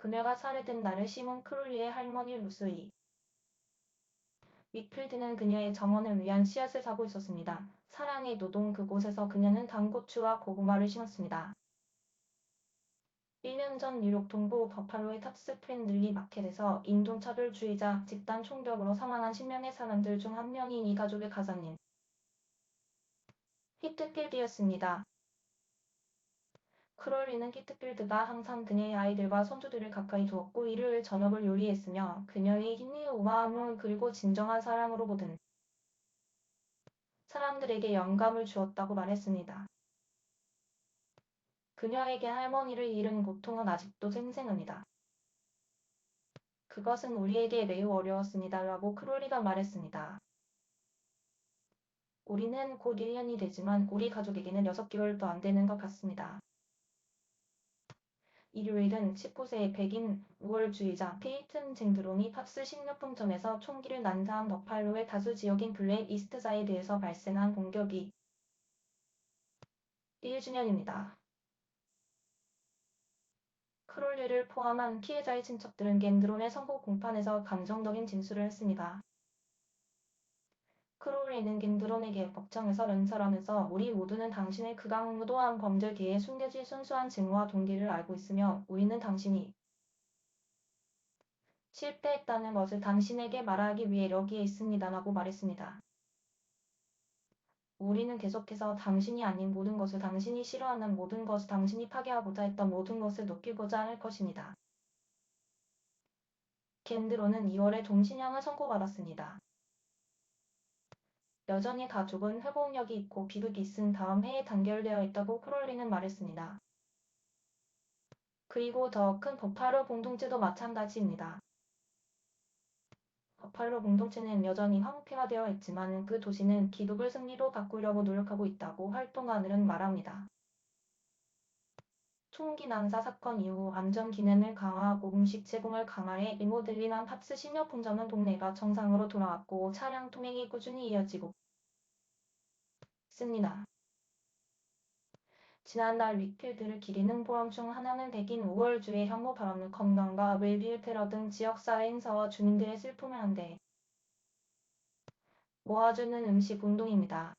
그녀가 살해된 날을 심은 크롤리의 할머니 루스이 윗필드는 그녀의 정원을 위한 씨앗을 사고 있었습니다. 사랑의 노동 그곳에서 그녀는 단고추와 고구마를 심었습니다. 1년 전 뉴욕 동부 버팔로의 탑스 프렌들리 마켓에서 인종차별주의자 집단 총격으로 사망한 10명의 사람들 중 한 명인 이 가족의 가장인 히트필드였습니다. 크롤리는 히트필드가 항상 그녀의 아이들과 손주들을 가까이 두었고 일요일 저녁을 요리했으며 그녀의 희미우아함 그리고 진정한 사랑으로 모든 사람들에게 영감을 주었다고 말했습니다. 그녀에게 할머니를 잃은 고통은 아직도 생생합니다. 그것은 우리에게 매우 어려웠습니다. 라고 크롤리가 말했습니다. 우리는 곧 1년이 되지만 우리 가족에게는 6개월도 안 되는 것 같습니다. 일요일은 19세의 백인 우월주의자 페이튼 젠드론이 팝스 식료품점에서 총기를 난사한 버팔로의 다수 지역인 블랙 이스트사에 대해서 발생한 공격이 1주년입니다. 크롤리를 포함한 피해자의 친척들은 젠드론의 선고 공판에서 감정적인 진술을 했습니다. 크롤리는 젠드론에게 법정에서 연설하면서 우리 모두는 당신의 극악무도한 범죄 뒤에 숨겨진 순수한 증오와 동기를 알고 있으며 우리는 당신이 실패했다는 것을 당신에게 말하기 위해 여기에 있습니다라고 말했습니다. 우리는 계속해서 당신이 아닌 모든 것을 당신이 싫어하는 모든 것을 당신이 파괴하고자 했던 모든 것을 높이고자 할 것입니다. 젠드론은 2월에 동신형을 선고받았습니다. 여전히 가족은 회복력이 있고 비극이 있은 다음 해에 단결되어 있다고 크롤리는 말했습니다. 그리고 더 큰 버팔로 공동체도 마찬가지입니다. 버팔로 공동체는 여전히 황폐화되어 있지만 그 도시는 기독을 승리로 바꾸려고 노력하고 있다고 활동가들은 말합니다. 총기 난사 사건 이후 안전 기능을 강화하고 음식 제공을 강화해 리모델링한 팝스 식료품점은 동네가 정상으로 돌아왔고 차량 통행이 꾸준히 이어지고 있습니다. 지난달 윗필드를 기리는 포럼 중 하나는 백인 우월주의 혐오 발언 건강과 웰빌 테러 등 지역사회 행사와 주민들의 슬픔을 한데 모아주는 음식 운동입니다.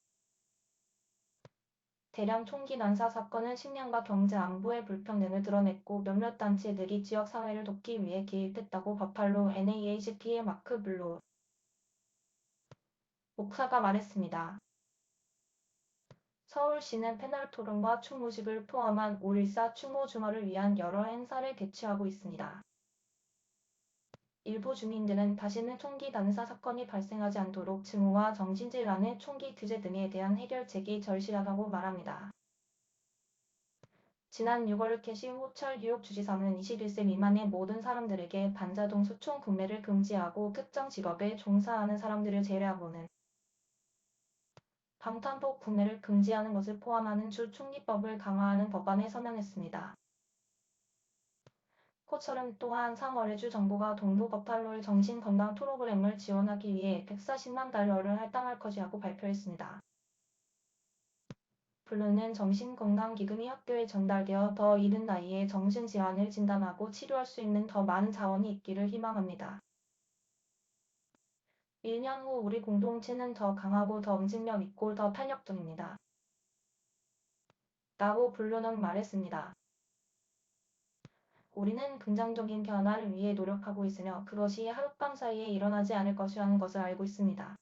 대량 총기 난사 사건은 식량과 경제 안보의 불평등을 드러냈고 몇몇 단체들이 지역사회를 돕기 위해 개입했다고 버팔로 NAACP의 마크 블루 목사가 말했습니다. 서울시는 패널 토론과 추모식을 포함한 5.14 추모 주말을 위한 여러 행사를 개최하고 있습니다. 일부 주민들은 다시는 총기 난사 사건이 발생하지 않도록 증오와 정신질환의 총기 규제 등에 대한 해결책이 절실하다고 말합니다. 지난 6월 캐시 호철 뉴욕 주지사는 21세 미만의 모든 사람들에게 반자동 수총 구매를 금지하고 특정 직업에 종사하는 사람들을 제외하고는 방탄복 구매를 금지하는 것을 포함하는 주 총기법을 강화하는 법안에 서명했습니다. 호철은 또한 3월에 주 정부가 동부 버팔로의 정신건강 프로그램을 지원하기 위해 140만 달러를 할당할 것이라고 발표했습니다. 블루는 정신건강기금이 학교에 전달되어 더 이른 나이에 정신질환을 진단하고 치료할 수 있는 더 많은 자원이 있기를 희망합니다. 1년 후 우리 공동체는 더 강하고 더 응집력 있고 더 탄력적입니다. 라고 블루는 말했습니다. 우리는 긍정적인 변화를 위해 노력하고 있으며 그것이 하룻밤 사이에 일어나지 않을 것이라는 것을 알고 있습니다.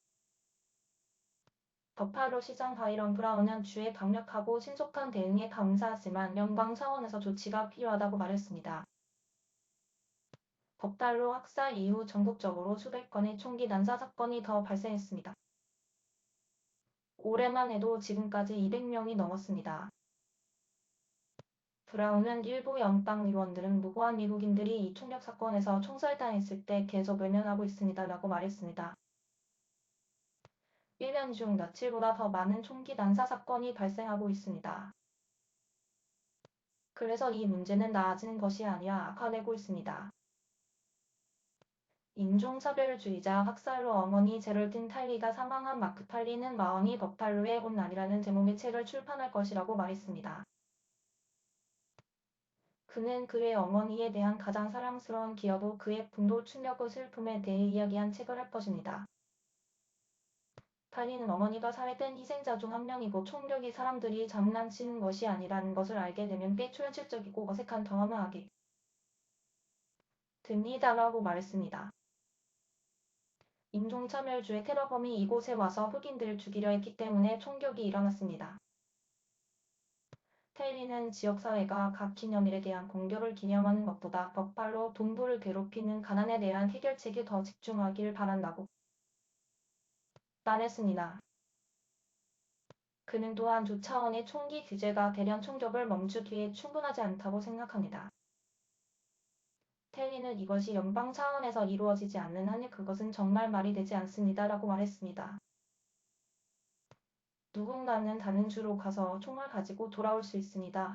버팔로 시장 바이런 브라운은 주의 강력하고 신속한 대응에 감사하지만 연방 차원에서 조치가 필요하다고 말했습니다. 버팔로 학살 이후 전국적으로 수백 건의 총기 난사 사건이 더 발생했습니다. 올해만 해도 지금까지 200명이 넘었습니다. 브라운은 일부 연방 의원들은 무고한 미국인들이 이 총격 사건에서 총살당했을 때 계속 외면하고 있습니다. 라고 말했습니다. 1년 중 며칠보다 더 많은 총기 난사 사건이 발생하고 있습니다. 그래서 이 문제는 나아지는 것이 아니라 악화되고 있습니다. 인종차별주의자 학살로 어머니 제럴딘 탈리가 사망한 마크 탈리는 마흔이 버팔로에 온 날이라는 제목의 책을 출판할 것이라고 말했습니다. 그는 그의 어머니에 대한 가장 사랑스러운 기여도 그의 분노, 충격과 슬픔에 대해 이야기한 책을 할 것입니다. 탈리는 어머니가 살해된 희생자 중 한 명이고 총격이 사람들이 장난치는 것이 아니라는 것을 알게 되면 꽤 초현실적이고 어색한 경험을 하게 됩니다라고 말했습니다. 인종차별주의 테러범이 이곳에 와서 흑인들을 죽이려 했기 때문에 총격이 일어났습니다. 텔리는 지역사회가 각 기념일에 대한 공격을 기념하는 것보다 버팔로 동부를 괴롭히는 가난에 대한 해결책에 더 집중하길 바란다고 말했습니다. 그는 또한 두 차원의 총기 규제가 대량 총격을 멈추기에 충분하지 않다고 생각합니다. 텔리는 이것이 연방 차원에서 이루어지지 않는 한 그것은 정말 말이 되지 않습니다라고 말했습니다. 누군가는 다른 주로 가서 총을 가지고 돌아올 수 있습니다.